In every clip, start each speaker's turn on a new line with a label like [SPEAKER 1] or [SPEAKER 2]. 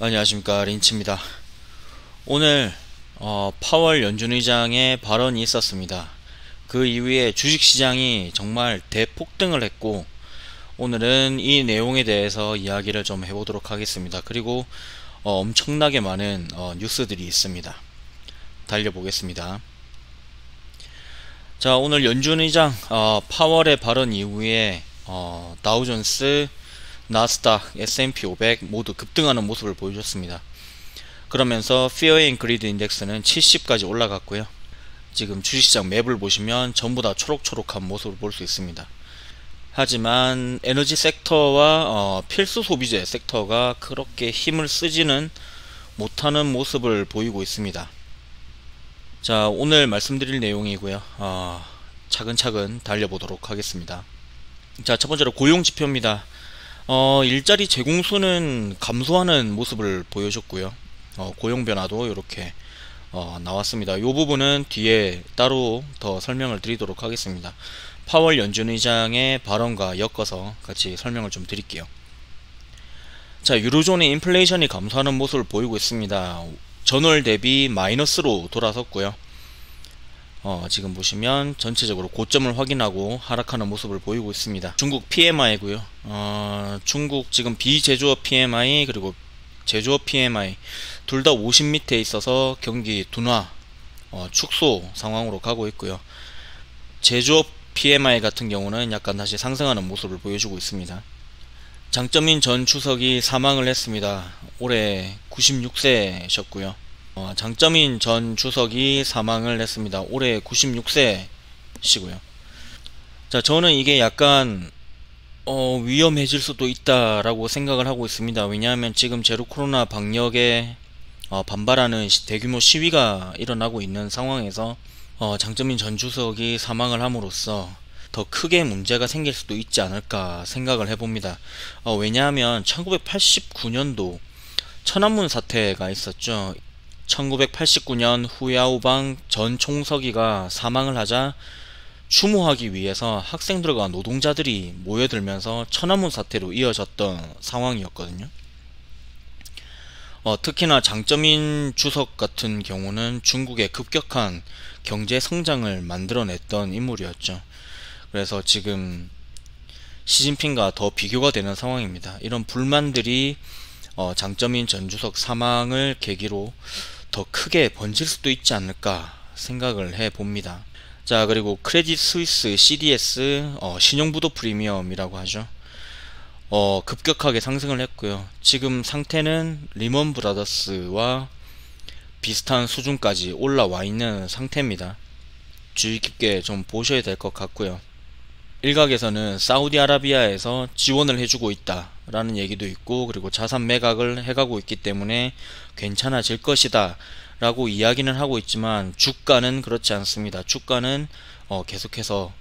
[SPEAKER 1] 안녕하십니까, 린치입니다. 오늘 파월 연준 의장의 발언이 있었습니다. 그 이후에 주식시장이 정말 대폭등을 했고, 오늘은 이 내용에 대해서 이야기를 좀 해보도록 하겠습니다. 그리고 엄청나게 많은 뉴스들이 있습니다. 달려보겠습니다. 자, 오늘 연준 의장 파월의 발언 이후에 다우존스, 나스닥, S&P 500 모두 급등하는 모습을 보여줬습니다. 그러면서 Fear and Greed 인덱스는 70까지 올라갔고요. 지금 주식시장 맵을 보시면 전부 다 초록초록한 모습을 볼 수 있습니다. 하지만 에너지 섹터와 필수 소비재 섹터가 그렇게 힘을 쓰지는 못하는 모습을 보이고 있습니다. 자, 오늘 말씀드릴 내용이고요. 차근차근 달려보도록 하겠습니다. 자, 첫 번째로 고용지표입니다. 일자리 제공수는 감소하는 모습을 보여줬고요. 고용 변화도 이렇게 나왔습니다. 이 부분은 뒤에 따로 더 설명을 드리도록 하겠습니다. 파월 연준 의장의 발언과 엮어서 같이 설명을 좀 드릴게요. 자, 유로존의 인플레이션이 감소하는 모습을 보이고 있습니다. 전월 대비 마이너스로 돌아섰고요. 지금 보시면 전체적으로 고점을 확인하고 하락하는 모습을 보이고 있습니다. 중국 PMI고요. 중국 지금 비제조업 PMI 그리고 제조업 PMI 둘 다 50 밑에 있어서 경기 둔화, 축소 상황으로 가고 있고요. 제조업 PMI 같은 경우는 약간 다시 상승하는 모습을 보여주고 있습니다. 장점인 전 추석이 사망을 했습니다. 올해 96세셨고요. 장점인 전 주석이 사망을 했습니다. 올해 96세시고요. 자, 저는 이게 약간 위험해질 수도 있다라고 생각을 하고 있습니다. 왜냐하면 지금 제로 코로나 방역에 반발하는 대규모 시위가 일어나고 있는 상황에서 장점인 전 주석이 사망을 함으로써 더 크게 문제가 생길 수도 있지 않을까 생각을 해봅니다. 왜냐하면 1989년도 천안문 사태가 있었죠. 1989년 후야오방 전 총서기가 사망을 하자 추모하기 위해서 학생들과 노동자들이 모여들면서 천안문 사태로 이어졌던 상황이었거든요. 특히나 장점인 주석 같은 경우는 중국의 급격한 경제 성장을 만들어냈던 인물이었죠. 그래서 지금 시진핑과 더 비교가 되는 상황입니다. 이런 불만들이 장점인 전 주석 사망을 계기로 더 크게 번질 수도 있지 않을까 생각을 해봅니다. 자, 그리고 크레딧 스위스 CDS 신용부도 프리미엄이라고 하죠. 급격하게 상승을 했고요. 지금 상태는 리먼 브라더스와 비슷한 수준까지 올라와 있는 상태입니다. 주의 깊게 좀 보셔야 될 것 같고요. 일각에서는 사우디아라비아에서 지원을 해주고 있다 라는 얘기도 있고, 그리고 자산 매각을 해가고 있기 때문에 괜찮아질 것이다 라고 이야기는 하고 있지만 주가는 그렇지 않습니다. 주가는 계속해서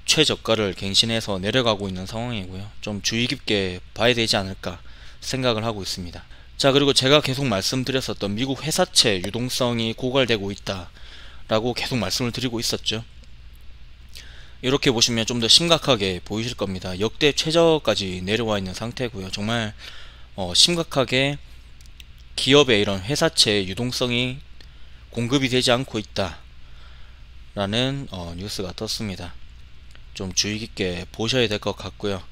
[SPEAKER 1] 최저가를 갱신해서 내려가고 있는 상황이고요. 좀 주의 깊게 봐야 되지 않을까 생각을 하고 있습니다. 자, 그리고 제가 계속 말씀드렸었던 미국 회사채 유동성이 고갈되고 있다 라고 계속 말씀을 드리고 있었죠. 이렇게 보시면 좀 더 심각하게 보이실 겁니다. 역대 최저까지 내려와 있는 상태고요. 정말 심각하게 기업의 이런 회사채 유동성이 공급이 되지 않고 있다 라는 뉴스가 떴습니다. 좀 주의 깊게 보셔야 될 것 같고요.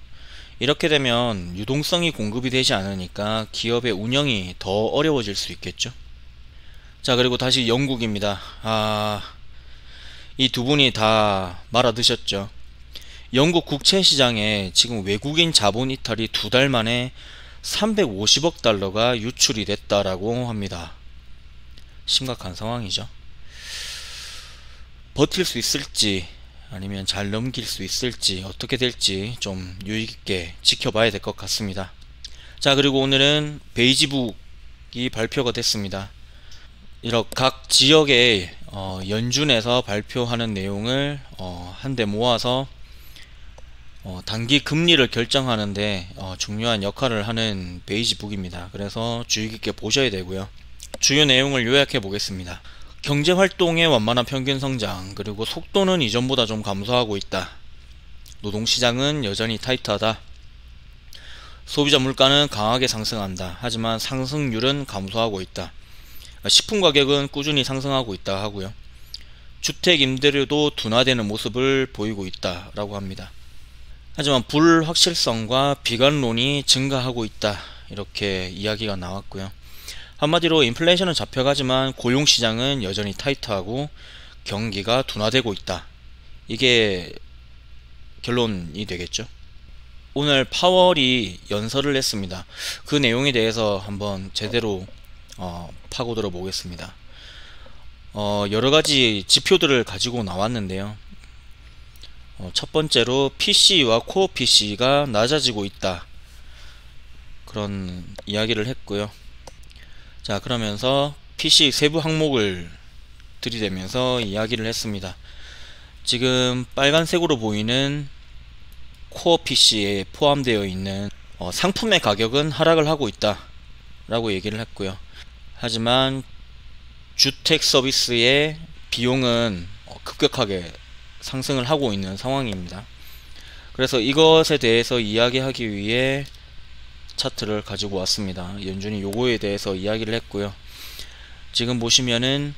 [SPEAKER 1] 이렇게 되면 유동성이 공급이 되지 않으니까 기업의 운영이 더 어려워질 수 있겠죠. 자, 그리고 다시 영국입니다. 이 두 분이 다 말아드셨죠. 영국 국채 시장에 지금 외국인 자본 이탈이 2달 만에 350억 달러가 유출이 됐다라고 합니다. 심각한 상황이죠. 버틸 수 있을지 아니면 잘 넘길 수 있을지 어떻게 될지 좀 유의깊게 지켜봐야 될 것 같습니다. 자, 그리고 오늘은 베이지북이 발표가 됐습니다. 이렇게 각 지역의 연준에서 발표하는 내용을 한데 모아서 단기 금리를 결정하는데 중요한 역할을 하는 베이지북입니다. 그래서 주의 깊게 보셔야 되고요. 주요 내용을 요약해 보겠습니다. 경제활동의 완만한 평균 성장, 그리고 속도는 이전보다 좀 감소하고 있다. 노동시장은 여전히 타이트하다. 소비자 물가는 강하게 상승한다. 하지만 상승률은 감소하고 있다. 식품 가격은 꾸준히 상승하고 있다 하고요. 주택 임대료도 둔화되는 모습을 보이고 있다 라고 합니다. 하지만 불확실성과 비관론이 증가하고 있다, 이렇게 이야기가 나왔고요. 한마디로 인플레이션은 잡혀가지만 고용시장은 여전히 타이트하고 경기가 둔화되고 있다, 이게 결론이 되겠죠. 오늘 파월이 연설을 했습니다. 그 내용에 대해서 한번 제대로 파고들어 보겠습니다. 여러가지 지표들을 가지고 나왔는데요. 첫 번째로 PC와 코어 PC가 낮아지고 있다, 그런 이야기를 했고요. 자, 그러면서 PC 세부 항목을 들이대면서 이야기를 했습니다. 지금 빨간색으로 보이는 코어 PC에 포함되어 있는 상품의 가격은 하락을 하고 있다 라고 얘기를 했고요. 하지만 주택 서비스의 비용은 급격하게 상승을 하고 있는 상황입니다. 그래서 이것에 대해서 이야기하기 위해 차트를 가지고 왔습니다. 연준이 요거에 대해서 이야기를 했고요. 지금 보시면은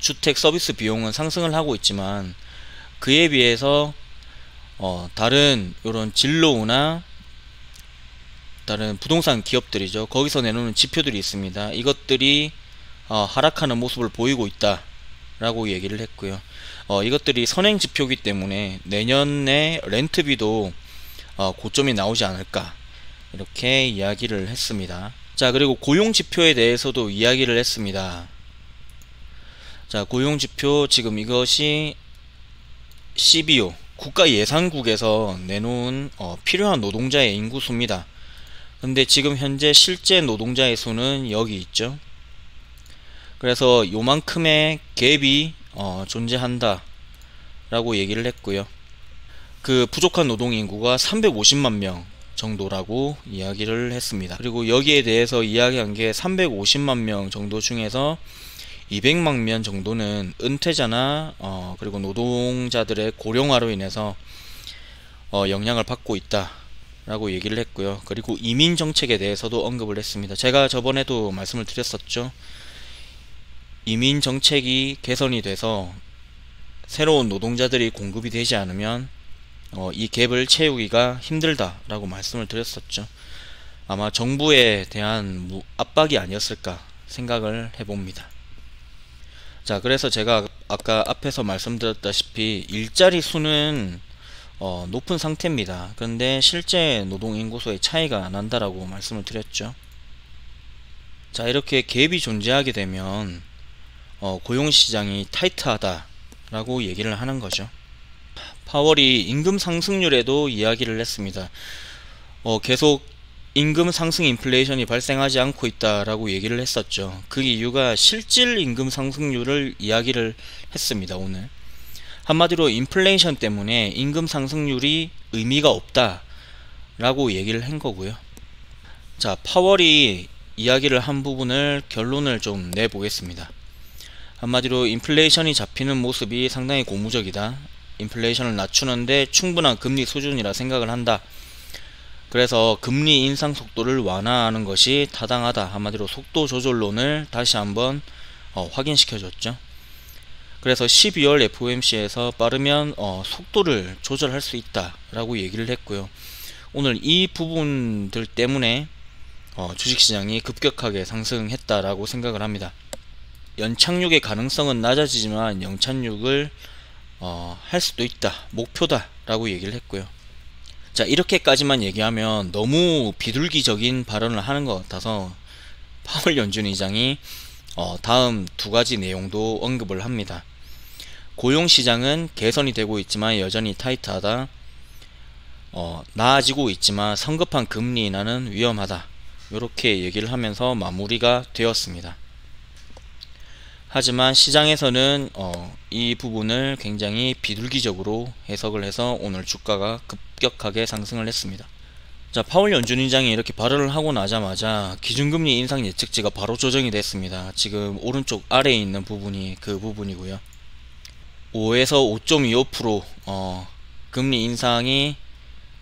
[SPEAKER 1] 주택 서비스 비용은 상승을 하고 있지만 그에 비해서 다른 요런 진로우나 다른 부동산 기업들이죠, 거기서 내놓는 지표들이 있습니다. 이것들이 하락하는 모습을 보이고 있다 라고 얘기를 했고요. 이것들이 선행 지표이기 때문에 내년에 렌트비도 고점이 나오지 않을까, 이렇게 이야기를 했습니다. 자, 그리고 고용지표에 대해서도 이야기를 했습니다. 자, 고용지표, 지금 이것이 CBO 국가예산국에서 내놓은 필요한 노동자의 인구수입니다. 근데 지금 현재 실제 노동자의 수는 여기 있죠. 그래서 요만큼의 갭이 존재한다 라고 얘기를 했고요. 그 부족한 노동인구가 350만 명 정도라고 이야기를 했습니다. 그리고 여기에 대해서 이야기한 게 350만 명 정도 중에서 200만 명 정도는 은퇴자나 그리고 노동자들의 고령화로 인해서 영향을 받고 있다 라고 얘기를 했고요. 그리고 이민 정책에 대해서도 언급을 했습니다. 제가 저번에도 말씀을 드렸었죠. 이민 정책이 개선이 돼서 새로운 노동자들이 공급이 되지 않으면 이 갭을 채우기가 힘들다 라고 말씀을 드렸었죠. 아마 정부에 대한 압박이 아니었을까 생각을 해봅니다. 자, 그래서 제가 아까 앞에서 말씀드렸다시피 일자리 수는 높은 상태입니다. 그런데 실제 노동인구수의 차이가 난다라고 말씀을 드렸죠. 자, 이렇게 갭이 존재하게 되면 고용시장이 타이트하다 라고 얘기를 하는 거죠. 파월이 임금 상승률에도 이야기를 했습니다. 계속 임금 상승 인플레이션이 발생하지 않고 있다라고 얘기를 했었죠. 그 이유가 실질 임금 상승률을 이야기를 했습니다. 오늘 한마디로 인플레이션 때문에 임금 상승률이 의미가 없다 라고 얘기를 한 거고요. 자, 파월이 이야기를 한 부분을 결론을 좀 내보겠습니다. 한마디로 인플레이션이 잡히는 모습이 상당히 고무적이다. 인플레이션을 낮추는데 충분한 금리 수준이라 생각을 한다. 그래서 금리 인상 속도를 완화하는 것이 타당하다. 한마디로 속도 조절론을 다시 한번 확인시켜줬죠. 그래서 12월 FOMC에서 빠르면 속도를 조절할 수 있다 라고 얘기를 했고요. 오늘 이 부분들 때문에 주식시장이 급격하게 상승했다라고 생각을 합니다. 연착륙의 가능성은 낮아지지만 영착륙을 할 수도 있다, 목표다 라고 얘기를 했고요. 자, 이렇게까지만 얘기하면 너무 비둘기적인 발언을 하는 것 같아서 파월 연준 의장이 다음 두 가지 내용도 언급을 합니다. 고용시장은 개선이 되고 있지만 여전히 타이트하다, 나아지고 있지만 성급한 금리 인하는 위험하다, 이렇게 얘기를 하면서 마무리가 되었습니다. 하지만 시장에서는 이 부분을 굉장히 비둘기적으로 해석을 해서 오늘 주가가 급격하게 상승을 했습니다. 자, 파월 연준 의장이 이렇게 발언을 하고 나자마자 기준금리 인상 예측치가 바로 조정이 됐습니다. 지금 오른쪽 아래에 있는 부분이 그 부분이고요. 5에서 5.25% 금리 인상이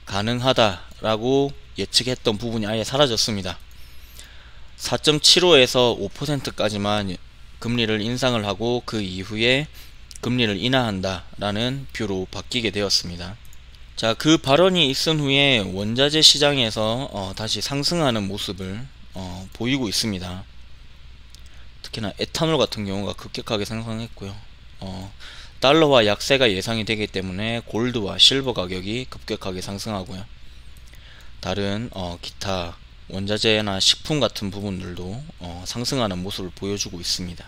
[SPEAKER 1] 가능하다라고 예측했던 부분이 아예 사라졌습니다. 4.75에서 5%까지만 금리를 인상을 하고 그 이후에 금리를 인하한다 라는 뷰로 바뀌게 되었습니다. 자, 그 발언이 있은 후에 원자재 시장에서 다시 상승하는 모습을 보이고 있습니다. 특히나 에탄올 같은 경우가 급격하게 상승했고요. 달러화 약세가 예상이 되기 때문에 골드와 실버 가격이 급격하게 상승하고요. 다른 기타 원자재나 식품 같은 부분들도 상승하는 모습을 보여주고 있습니다.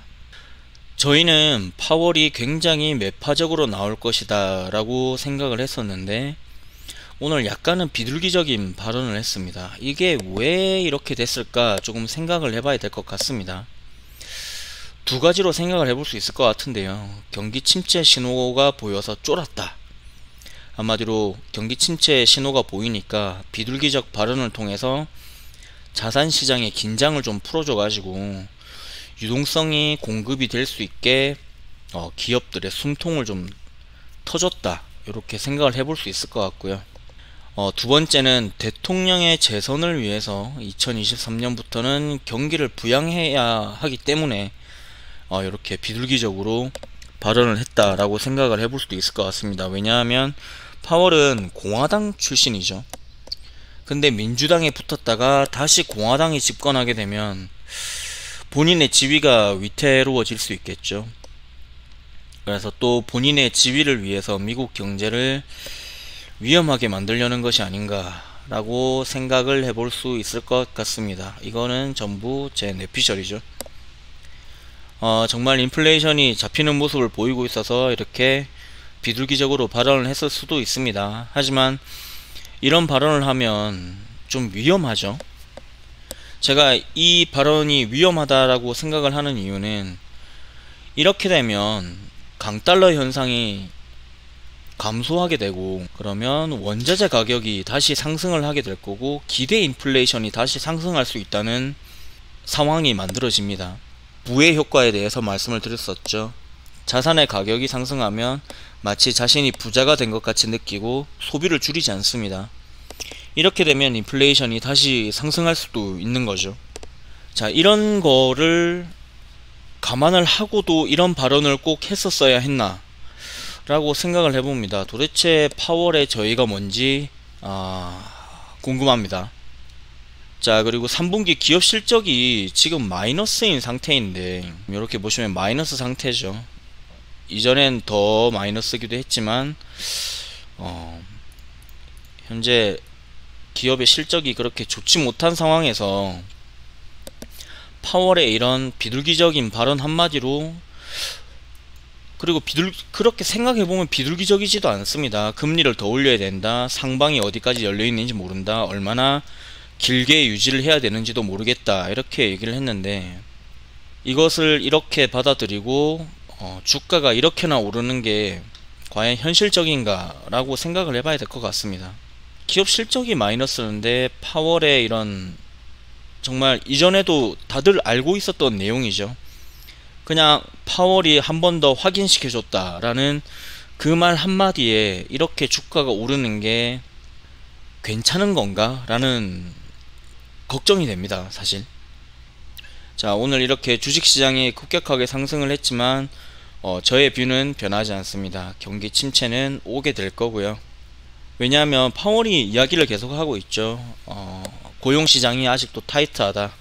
[SPEAKER 1] 저희는 파월이 굉장히 매파적으로 나올 것이다 라고 생각을 했었는데 오늘 약간은 비둘기적인 발언을 했습니다. 이게 왜 이렇게 됐을까 조금 생각을 해봐야 될 것 같습니다. 두 가지로 생각을 해볼 수 있을 것 같은데요. 경기 침체 신호가 보여서 쫄았다. 한마디로 경기 침체 신호가 보이니까 비둘기적 발언을 통해서 자산시장의 긴장을 좀 풀어줘 가지고 유동성이 공급이 될 수 있게 기업들의 숨통을 좀 터줬다, 이렇게 생각을 해볼 수 있을 것 같고요. 두 번째는 대통령의 재선을 위해서 2023년부터는 경기를 부양해야 하기 때문에 이렇게 비둘기적으로 발언을 했다라고 생각을 해볼 수도 있을 것 같습니다. 왜냐하면 파월은 공화당 출신이죠. 근데 민주당에 붙었다가 다시 공화당이 집권하게 되면 본인의 지위가 위태로워질 수 있겠죠. 그래서 또 본인의 지위를 위해서 미국 경제를 위험하게 만들려는 것이 아닌가 라고 생각을 해볼 수 있을 것 같습니다. 이거는 전부 제 뇌피셜이죠. 정말 인플레이션이 잡히는 모습을 보이고 있어서 이렇게 비둘기적으로 발언을 했을 수도 있습니다. 하지만 이런 발언을 하면 좀 위험하죠. 제가 이 발언이 위험하다라고 생각을 하는 이유는 이렇게 되면 강달러 현상이 감소하게 되고 그러면 원자재 가격이 다시 상승을 하게 될 거고 기대 인플레이션이 다시 상승할 수 있다는 상황이 만들어집니다. 부의 효과에 대해서 말씀을 드렸었죠. 자산의 가격이 상승하면 마치 자신이 부자가 된 것 같이 느끼고 소비를 줄이지 않습니다. 이렇게 되면 인플레이션이 다시 상승할 수도 있는 거죠. 자, 이런 거를 감안을 하고도 이런 발언을 꼭 했었어야 했나 라고 생각을 해봅니다. 도대체 파월의 저희가 뭔지 궁금합니다. 자, 그리고 3분기 기업 실적이 지금 마이너스인 상태인데 이렇게 보시면 마이너스 상태죠. 이전엔 더 마이너스기도 했지만 현재 기업의 실적이 그렇게 좋지 못한 상황에서 파월의 이런 비둘기적인 발언 한마디로, 그리고 그렇게 생각해보면 비둘기적이지도 않습니다. 금리를 더 올려야 된다, 상방이 어디까지 열려있는지 모른다, 얼마나 길게 유지를 해야 되는지도 모르겠다, 이렇게 얘기를 했는데 이것을 이렇게 받아들이고 주가가 이렇게나 오르는 게 과연 현실적인가 라고 생각을 해봐야 될 것 같습니다. 기업 실적이 마이너스인데 파월의 이런, 정말 이전에도 다들 알고 있었던 내용이죠. 그냥 파월이 한 번 더 확인시켜줬다 라는 그 말 한마디에 이렇게 주가가 오르는 게 괜찮은 건가 라는 걱정이 됩니다, 사실. 자, 오늘 이렇게 주식시장이 급격하게 상승을 했지만 저의 뷰는 변하지 않습니다. 경기 침체는 오게 될 거고요. 왜냐하면 파월이 이야기를 계속하고 있죠. 고용시장이 아직도 타이트하다,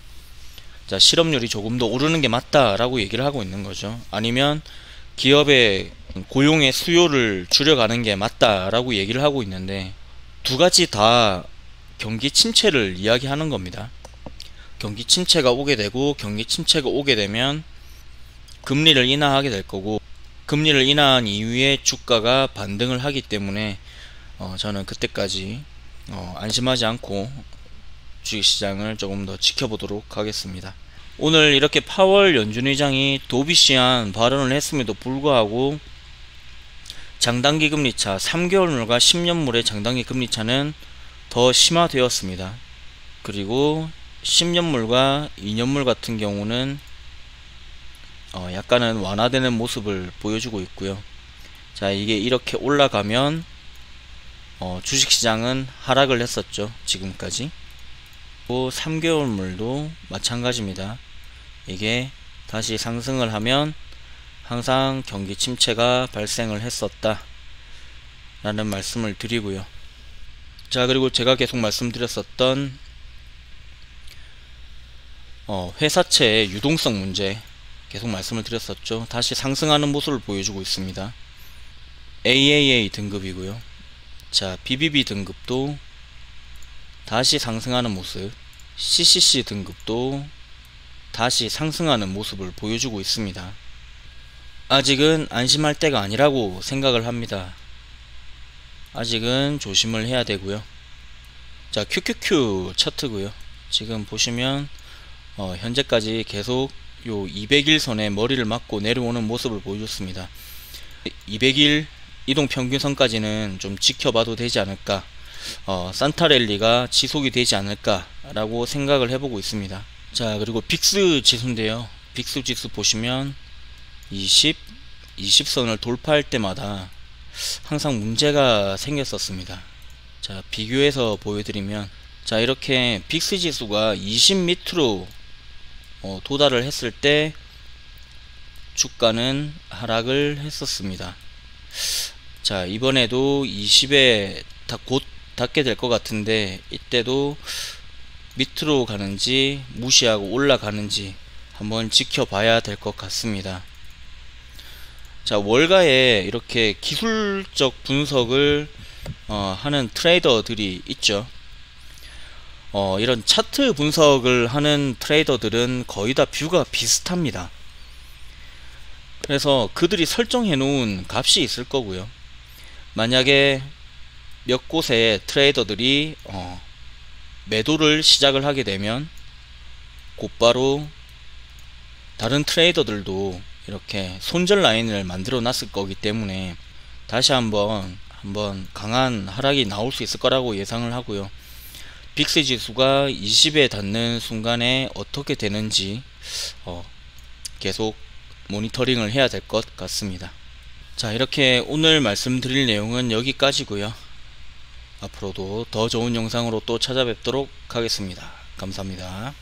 [SPEAKER 1] 자, 실업률이 조금 더 오르는 게 맞다 라고 얘기를 하고 있는 거죠. 아니면 기업의 고용의 수요를 줄여가는 게 맞다 라고 얘기를 하고 있는데 두 가지 다 경기 침체를 이야기하는 겁니다. 경기 침체가 오게 되고, 경기 침체가 오게 되면 금리를 인하하게 될 거고, 금리를 인하한 이후에 주가가 반등을 하기 때문에 저는 그때까지 안심하지 않고 주식시장을 조금 더 지켜보도록 하겠습니다. 오늘 이렇게 파월 연준 의장이 도비시한 발언을 했음에도 불구하고 장단기 금리차, 3개월물과 10년물의 장단기 금리차는 더 심화되었습니다. 그리고 10년물과 2년물 같은 경우는 약간은 완화되는 모습을 보여주고 있고요. 자, 이게 이렇게 올라가면 주식시장은 하락을 했었죠. 지금까지. 또 3개월물도 마찬가지입니다. 이게 다시 상승을 하면 항상 경기 침체가 발생을 했었다 라는 말씀을 드리고요. 자, 그리고 제가 계속 말씀드렸었던 회사채의 유동성 문제 계속 말씀을 드렸었죠. 다시 상승하는 모습을 보여주고 있습니다. AAA 등급이고요. 자, BBB 등급도 다시 상승하는 모습, CCC 등급도 다시 상승하는 모습을 보여주고 있습니다. 아직은 안심할 때가 아니라고 생각을 합니다. 아직은 조심을 해야 되고요. 자, QQQ 차트고요. 지금 보시면 현재까지 계속 요 200일선에 머리를 맞고 내려오는 모습을 보여줬습니다. 200일 이동평균선까지는 좀 지켜봐도 되지 않을까, 산타랠리가 지속이 되지 않을까 라고 생각을 해보고 있습니다. 자, 그리고 빅스 지수인데요. 빅스 지수 보시면 20선을 돌파할 때마다 항상 문제가 생겼었습니다. 자, 비교해서 보여드리면, 자, 이렇게 빅스 지수가 20 밑으로 도달을 했을 때 주가는 하락을 했었습니다. 자, 이번에도 20에 곧 닿게 될 것 같은데, 이때도 밑으로 가는지 무시하고 올라가는지 한번 지켜봐야 될 것 같습니다. 자, 월가에 이렇게 기술적 분석을 하는 트레이더들이 있죠. 이런 차트 분석을 하는 트레이더들은 거의 다 뷰가 비슷합니다. 그래서 그들이 설정해 놓은 값이 있을 거고요. 만약에 몇 곳의 트레이더들이 매도를 시작을 하게 되면 곧바로 다른 트레이더들도 이렇게 손절 라인을 만들어 놨을 거기 때문에 다시 한번 강한 하락이 나올 수 있을 거라고 예상을 하고요. 빅스 지수가 20에 닿는 순간에 어떻게 되는지 계속 모니터링을 해야 될 것 같습니다. 자, 이렇게 오늘 말씀드릴 내용은 여기까지고요. 앞으로도 더 좋은 영상으로 또 찾아뵙도록 하겠습니다. 감사합니다.